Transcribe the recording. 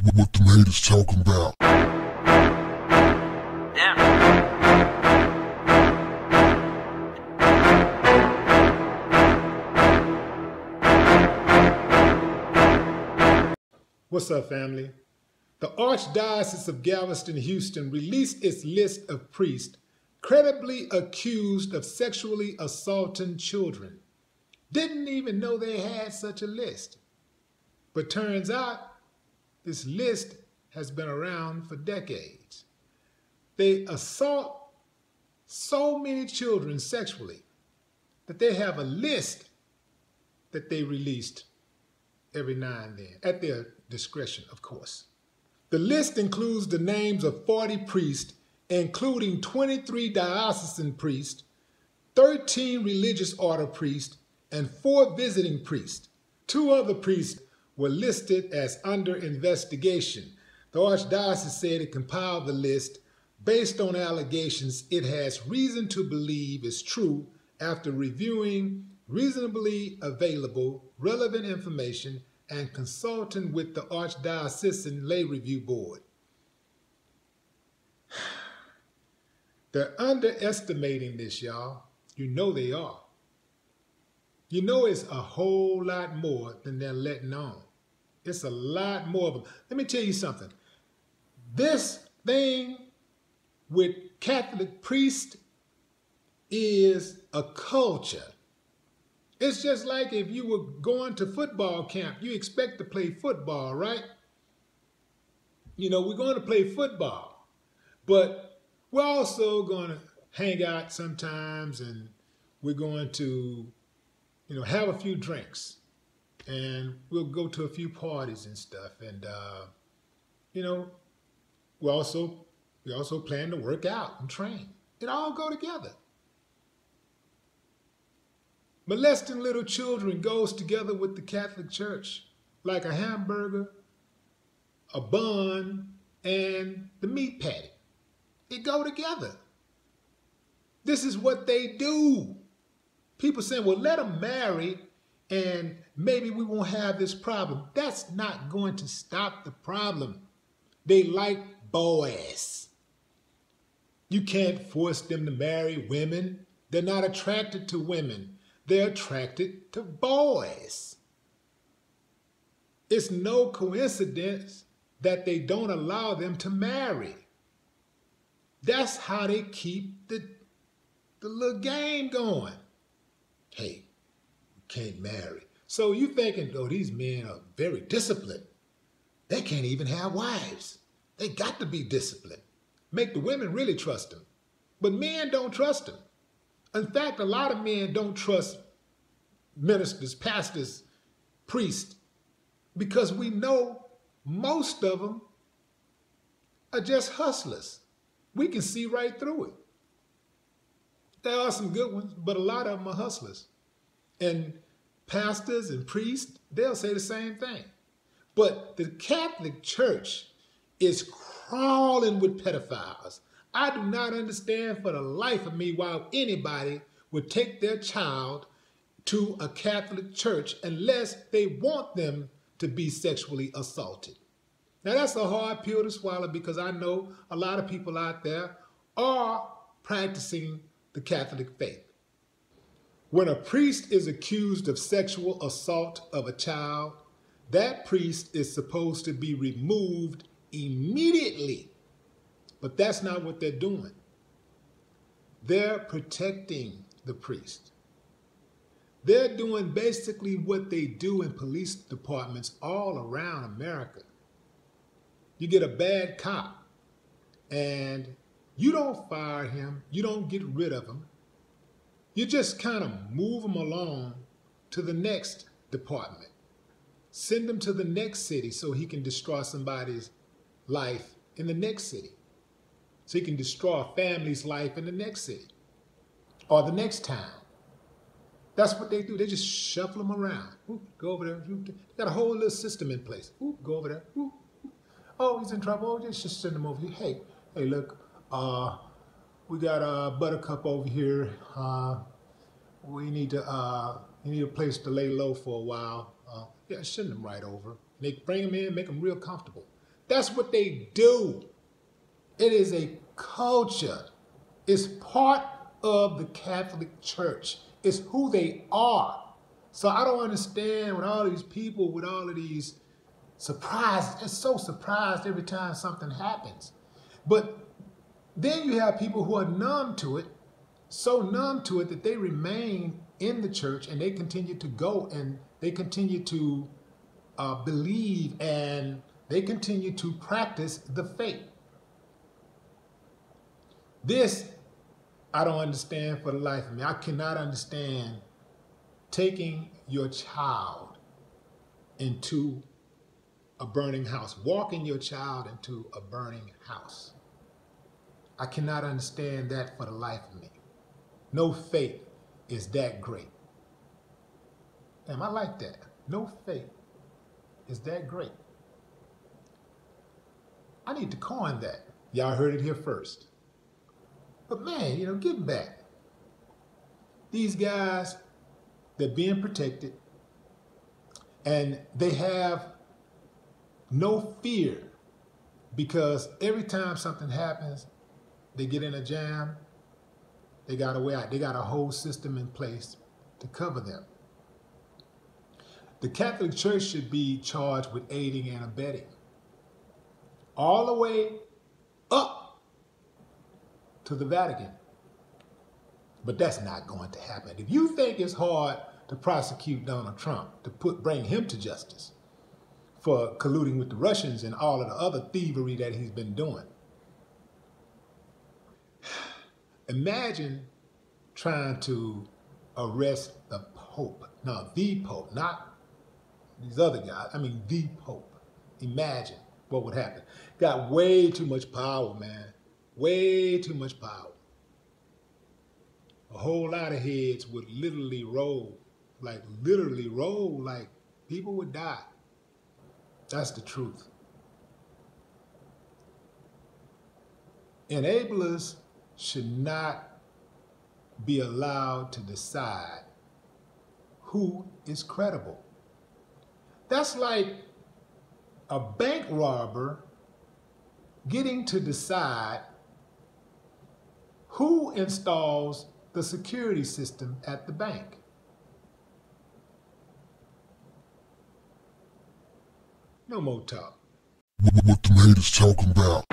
What the haters talking about? What's up, family? The Archdiocese of Galveston-Houston released its list of priests credibly accused of sexually assaulting children. Didn't even know they had such a list. But turns out this list has been around for decades. They assault so many children sexually that they have a list that they released every now and then, at their discretion, of course. The list includes the names of 40 priests, including 23 diocesan priests, 13 religious order priests, and 4 visiting priests. 2 other priests were listed as under investigation. The Archdiocese said it compiled the list based on allegations it has reason to believe is true after reviewing reasonably available relevant information and consulting with the Archdiocesan Lay Review Board. They're underestimating this, y'all. You know they are. You know it's a whole lot more than they're letting on. It's a lot more of them. Let me tell you something. This thing with Catholic priests is a culture. It's just like if you were going to football camp, you expect to play football, right? You know, we're going to play football, but we're also going to hang out sometimes, and we're going to, have a few drinks, and we'll go to a few parties and stuff. And, we also plan to work out and train. It all go together. Molesting little children goes together with the Catholic Church, like a hamburger, a bun, and the meat patty. It go together. This is what they do. People saying, well, let them marry and maybe we won't have this problem. That's not going to stop the problem. They like boys. You can't force them to marry women. They're not attracted to women. They're attracted to boys. It's no coincidence that they don't allow them to marry. That's how they keep the little game going. Hey, you can't marry. So you thinking, oh, these men are very disciplined. They can't even have wives. They got to be disciplined. Make the women really trust them. But men don't trust them. In fact, a lot of men don't trust ministers, pastors, priests, because we know most of them are just hustlers. We can see right through it. There are some good ones, but a lot of them are hustlers. And pastors and priests, they'll say the same thing. But the Catholic Church is crawling with pedophiles. I do not understand for the life of me why anybody would take their child to a Catholic church unless they want them to be sexually assaulted. Now that's a hard pill to swallow, because I know a lot of people out there are practicing the Catholic faith. When a priest is accused of sexual assault of a child, that priest is supposed to be removed immediately. But that's not what they're doing. They're protecting the priest. They're doing basically what they do in police departments all around America. You get a bad cop and you don't fire him, you don't get rid of him. You just kind of move him along to the next department. Send him to the next city so he can destroy somebody's life in the next city. So he can destroy a family's life in the next city or the next town. That's what they do. They just shuffle them around. Ooh, go over there. They got a whole little system in place. Ooh, go over there. Ooh. Oh, he's in trouble. Oh, just send him over here. Hey, look, we got a Buttercup over here. We need a place to lay low for a while. Yeah, send him right over. They bring him in, make him real comfortable. That's what they do. It is a culture. It's part of the Catholic Church. It's who they are. So I don't understand when all these people with all of these surprised, it's so surprised every time something happens. But then you have people who are numb to it, so numb to it that they remain in the church and they continue to go and they continue to believe and they continue to practice the faith. This, I don't understand for the life of me. I cannot understand taking your child into a burning house, walking your child into a burning house. I cannot understand that for the life of me. No faith is that great. Damn, I like that. No faith is that great. I need to coin that. Y'all heard it here first. But man, getting back. These guys, they're being protected and they have no fear because every time something happens, they get in a jam, they got a way out. They got a whole system in place to cover them. The Catholic Church should be charged with aiding and abetting all the way up to the Vatican. But that's not going to happen. If you think it's hard to prosecute Donald Trump, to bring him to justice for colluding with the Russians and all of the other thievery that he's been doing, imagine trying to arrest the Pope. No, the Pope, not these other guys. I mean, the Pope. Imagine what would happen. Got way too much power, man. Way too much power. A whole lot of heads would literally roll, like people would die. That's the truth. Enablers should not be allowed to decide who is credible. That's like a bank robber getting to decide who installs the security system at the bank. No more talk. What the haters talking about?